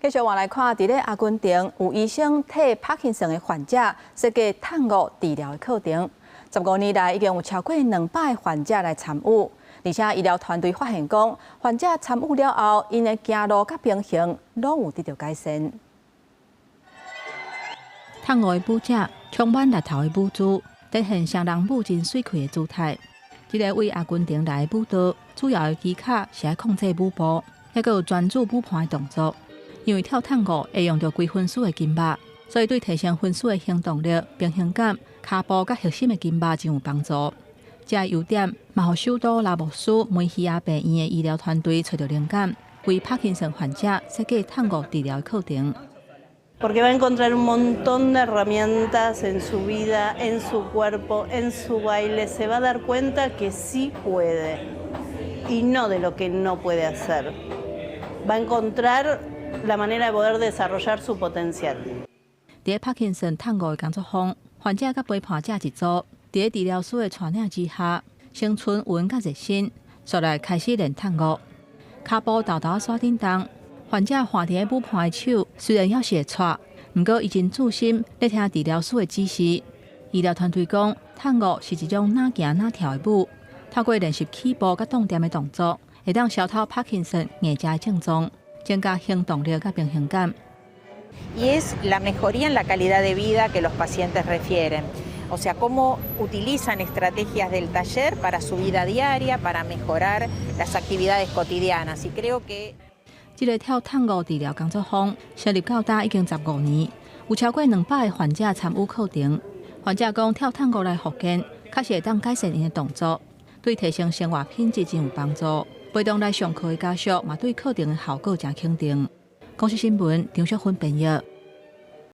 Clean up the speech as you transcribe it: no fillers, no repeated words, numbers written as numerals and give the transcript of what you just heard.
继续往来看，伫咧阿根廷有医生替帕金森的患者设计探戈治疗的课程。15年来，已经有超过200个患者来参与，而且医疗团队发现讲，患者参与了后，因的行路甲病情拢有得到改善。探戈的舞者充满力头的舞姿，呈现双人舞真水气的姿态。这个为阿根廷来的舞蹈，主要的技巧是爱控制舞步，还有专注舞盘的动作。因为跳探戈会用到几分数的筋膜，所以对提升分数的行动力、平衡感、骹步甲核心的筋膜真有帮助。这个优点嘛，互首都拉莫斯梅西亚病院的医疗团队找到灵感，为帕金森患者设计探戈治疗的课程。Porque va a encontrar un montón de herramientas en su vida, en su cuerpo, en su baile. Se va a dar cuenta que sí puede y no de lo que no puede hacer. Va a encontrar la manera de poder desarrollar su potencial. 在帕金森探戈的工作坊，患者甲陪伴者一组，在治疗师的带领之下，生存稳甲热身，续来开始练探戈。骹步豆豆刷叮当，患者换伫舞盘的手虽然还是会喘，不过已经注心咧听治疗师的指示。医疗团队讲，探戈是一种哪行哪跳的舞，透过练习起步甲动点的动作，会当消透帕金森眼睛的症状。增加行动力和平衡感。Y es la mejoría en la calidad de vida que los pacientes refieren. O sea, cómo utilizan estrategias del taller para su vida diaria, para mejorar las actividades cotidianas. Y creo que 这个跳探戈治疗工作坊成立到今已经15年，有超过200个患者参与课程。患者讲跳探戈来复健，确实会当改善因的动作，对提升生活品质真有帮助。陪同来上课的家属嘛，对课程的效果真肯定。公司新闻张淑芬编译。